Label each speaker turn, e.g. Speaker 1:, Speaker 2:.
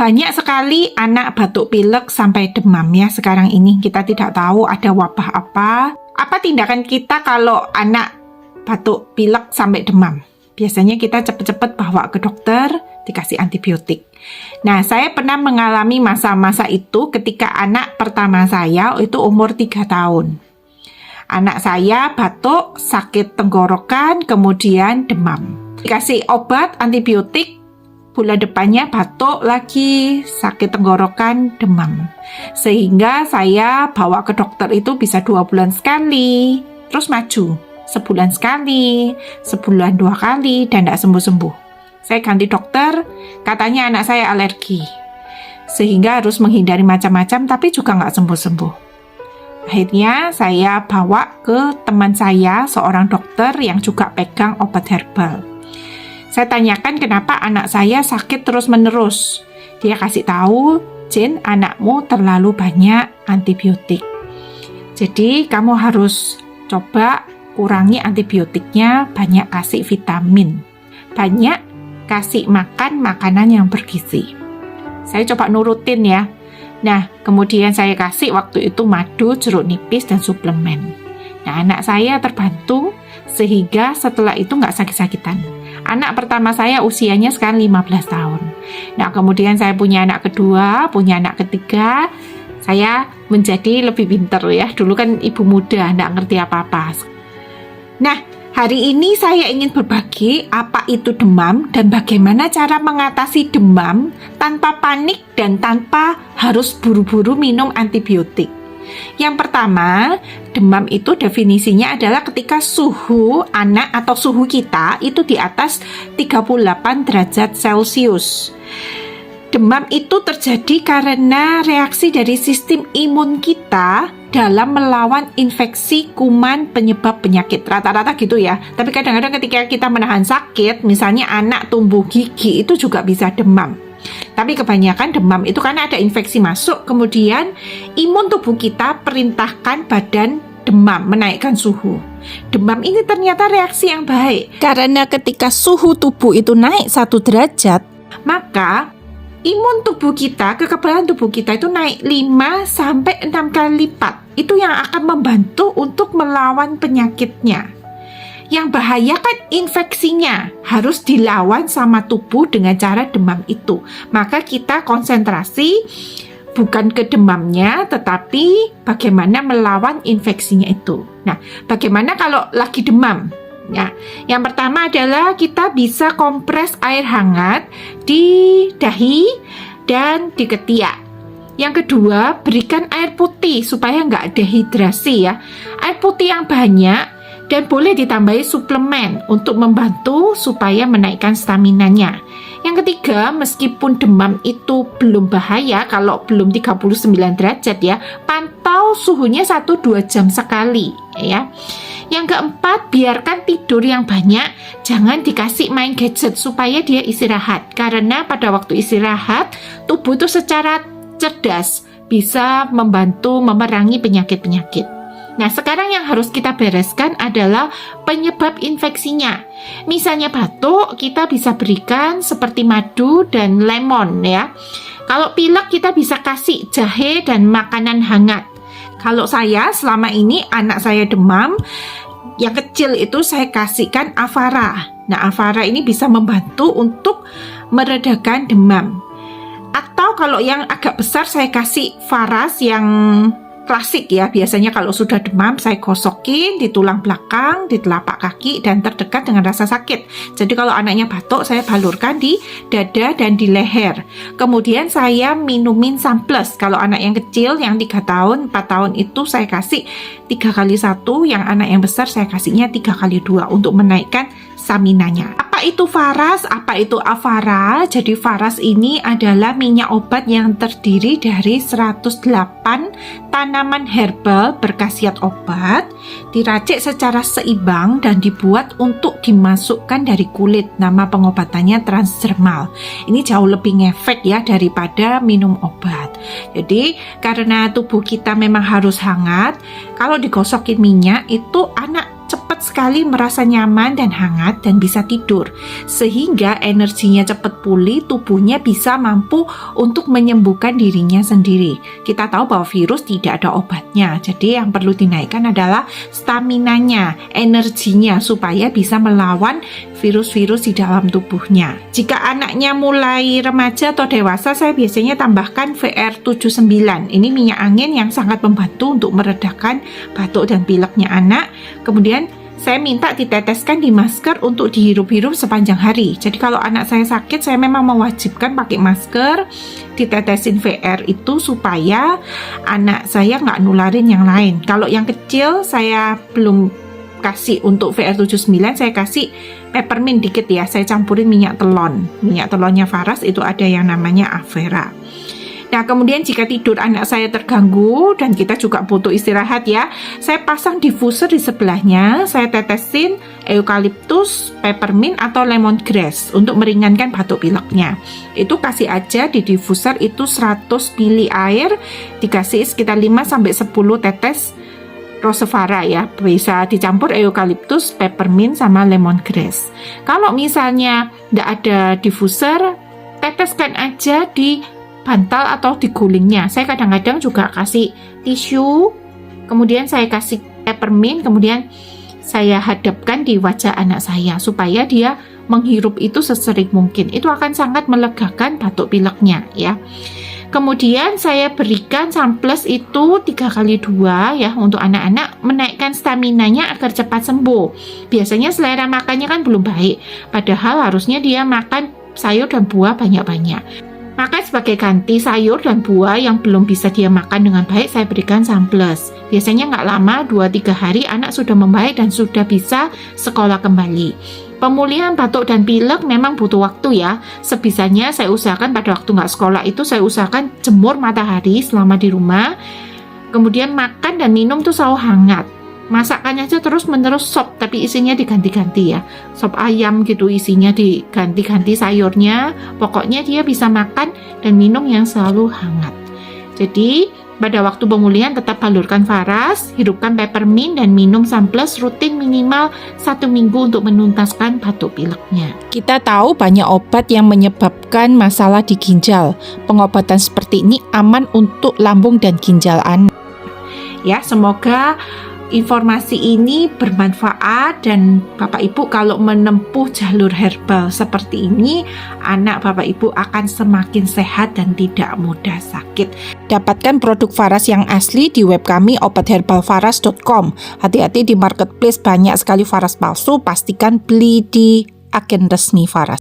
Speaker 1: Banyak sekali anak batuk pilek sampai demam ya sekarang ini. Kita tidak tahu ada wabah apa. Apa tindakan kita kalau anak batuk pilek sampai demam? Biasanya kita cepat-cepat bawa ke dokter, dikasih antibiotik. Nah, saya pernah mengalami masa-masa itu ketika anak pertama saya itu umur 3 tahun. Anak saya batuk, sakit tenggorokan, kemudian demam. Dikasih obat antibiotik, bulan depannya batuk lagi, sakit tenggorokan, demam. Sehingga saya bawa ke dokter itu bisa 2 bulan sekali, terus maju. Sebulan sekali, sebulan 2 kali, dan tidak sembuh-sembuh. Saya ganti dokter, katanya anak saya alergi. Sehingga harus menghindari macam-macam, tapi juga nggak sembuh-sembuh. Akhirnya saya bawa ke teman saya, seorang dokter yang juga pegang obat herbal. Saya tanyakan kenapa anak saya sakit terus-menerus. Dia kasih tahu, Jen, anakmu terlalu banyak antibiotik. Jadi kamu harus coba kurangi antibiotiknya, banyak kasih vitamin, banyak kasih makan makanan yang bergizi. Saya coba nurutin ya. Nah, kemudian saya kasih waktu itu madu, jeruk nipis, dan suplemen. Nah, anak saya terbantu sehingga setelah itu nggak sakit-sakitan. Anak pertama saya usianya sekarang 15 tahun. Nah, kemudian saya punya anak kedua, punya anak ketiga. Saya menjadi lebih pintar ya. Dulu kan ibu muda, nggak ngerti apa-apa. Nah, hari ini saya ingin berbagi apa itu demam dan bagaimana cara mengatasi demam tanpa panik dan tanpa harus buru-buru minum antibiotik. Yang pertama, demam itu definisinya adalah ketika suhu anak atau suhu kita itu di atas 38 derajat Celcius. Demam itu terjadi karena reaksi dari sistem imun kita dalam melawan infeksi kuman penyebab penyakit. Rata-rata gitu ya. Tapi kadang-kadang ketika kita menahan sakit, misalnya anak tumbuh gigi, itu juga bisa demam. Tapi kebanyakan demam itu karena ada infeksi masuk, kemudian imun tubuh kita perintahkan badan demam, menaikkan suhu. Demam ini ternyata reaksi yang baik, karena ketika suhu tubuh itu naik 1 derajat, maka imun tubuh kita, kekebalan tubuh kita itu naik 5-6 kali lipat. Itu yang akan membantu untuk melawan penyakitnya. Yang bahaya kan infeksinya, harus dilawan sama tubuh dengan cara demam itu. Maka kita konsentrasi bukan ke demamnya, tetapi bagaimana melawan infeksinya itu. Nah, bagaimana kalau lagi demam? Ya, yang pertama adalah kita bisa kompres air hangat di dahi dan di ketiak. Yang kedua, berikan air putih supaya nggak dehidrasi ya. Air putih yang banyak dan boleh ditambahi suplemen untuk membantu supaya menaikkan staminanya. Yang ketiga, meskipun demam itu belum bahaya kalau belum 39 derajat ya, pantau suhunya 1-2 jam sekali ya. Yang keempat, biarkan tidur yang banyak, jangan dikasih main gadget supaya dia istirahat. Karena pada waktu istirahat, tubuh itu secara cerdas bisa membantu memerangi penyakit-penyakit. Nah, sekarang yang harus kita bereskan adalah penyebab infeksinya. Misalnya batuk, kita bisa berikan seperti madu dan lemon ya. Kalau pilek kita bisa kasih jahe dan makanan hangat. Kalau saya selama ini anak saya demam, yang kecil itu saya kasihkan Avara. Nah, Avara ini bisa membantu untuk meredakan demam. Atau kalau yang agak besar saya kasih Faras yang klasik ya, biasanya kalau sudah demam saya gosokin di tulang belakang, di telapak kaki dan terdekat dengan rasa sakit. Jadi kalau anaknya batuk saya balurkan di dada dan di leher. Kemudian saya minumin Samples. Kalau anak yang kecil yang 3 tahun, 4 tahun itu saya kasih 3x1, yang anak yang besar saya kasihnya 3x2 untuk menaikkan staminanya. Apa itu Faras? Apa itu Avara? Jadi Faras ini adalah minyak obat yang terdiri dari 108 tanaman herbal berkhasiat obat, diracik secara seimbang dan dibuat untuk dimasukkan dari kulit. Nama pengobatannya transdermal. Ini jauh lebih ngefek ya daripada minum obat. Jadi karena tubuh kita memang harus hangat, kalau digosokin minyak itu anak cepat cepat sekali merasa nyaman dan hangat dan bisa tidur. Sehingga energinya cepat pulih, tubuhnya bisa mampu untuk menyembuhkan dirinya sendiri. Kita tahu bahwa virus tidak ada obatnya. Jadi yang perlu dinaikkan adalah staminanya, energinya supaya bisa melawan virus-virus di dalam tubuhnya. Jika anaknya mulai remaja atau dewasa, saya biasanya tambahkan VR79. Ini minyak angin yang sangat membantu untuk meredakan batuk dan pileknya anak. Kemudian saya minta diteteskan di masker untuk dihirup-hirup sepanjang hari. Jadi kalau anak saya sakit, saya memang mewajibkan pakai masker, ditetesin VR itu supaya anak saya nggak nularin yang lain. Kalau yang kecil saya belum kasih untuk VR79, saya kasih peppermint dikit ya, saya campurin minyak telonnya Faras, itu ada yang namanya Avera. Nah, kemudian jika tidur anak saya terganggu dan kita juga butuh istirahat ya, saya pasang diffuser di sebelahnya, saya tetesin eukaliptus, peppermint atau lemongrass untuk meringankan batuk pileknya. Itu kasih aja di diffuser itu 100 ml air, dikasih sekitar 5-10 tetes Rosevara ya, bisa dicampur eukaliptus, peppermint sama lemongrass. Kalau misalnya tidak ada diffuser, teteskan aja di bantal atau di gulingnya. Saya kadang-kadang juga kasih tisu, kemudian saya kasih peppermint, kemudian saya hadapkan di wajah anak saya supaya dia menghirup itu sesering mungkin. Itu akan sangat melegakan batuk pileknya ya. Kemudian saya berikan Sunplus itu 3x2 ya untuk anak-anak, menaikkan staminanya agar cepat sembuh. Biasanya selera makannya kan belum baik, padahal harusnya dia makan sayur dan buah banyak-banyak. Maka sebagai ganti sayur dan buah yang belum bisa dia makan dengan baik, saya berikan Sunplus. Biasanya nggak lama, 2-3 hari anak sudah membaik dan sudah bisa sekolah kembali. Pemulihan batuk dan pilek memang butuh waktu ya. Sebisanya saya usahakan pada waktu nggak sekolah itu saya usahakan jemur matahari selama di rumah. Kemudian makan dan minum tuh selalu hangat. Masakannya aja terus menerus sop, tapi isinya diganti-ganti ya. Sop ayam gitu isinya diganti-ganti sayurnya. Pokoknya dia bisa makan dan minum yang selalu hangat. Jadi pada waktu pemulihan tetap balurkan Faras, hidupkan peppermint dan minum Sunplus rutin minimal 1 minggu untuk menuntaskan batuk pileknya. Kita tahu banyak obat yang menyebabkan masalah di ginjal. Pengobatan seperti ini aman untuk lambung dan ginjal anak. Ya, semoga informasi ini bermanfaat dan Bapak Ibu kalau menempuh jalur herbal seperti ini, anak Bapak Ibu akan semakin sehat dan tidak mudah sakit. Dapatkan produk Faras yang asli di web kami obatherbalfaras.com. Hati-hati di marketplace banyak sekali Faras palsu, pastikan beli di agen resmi Faras.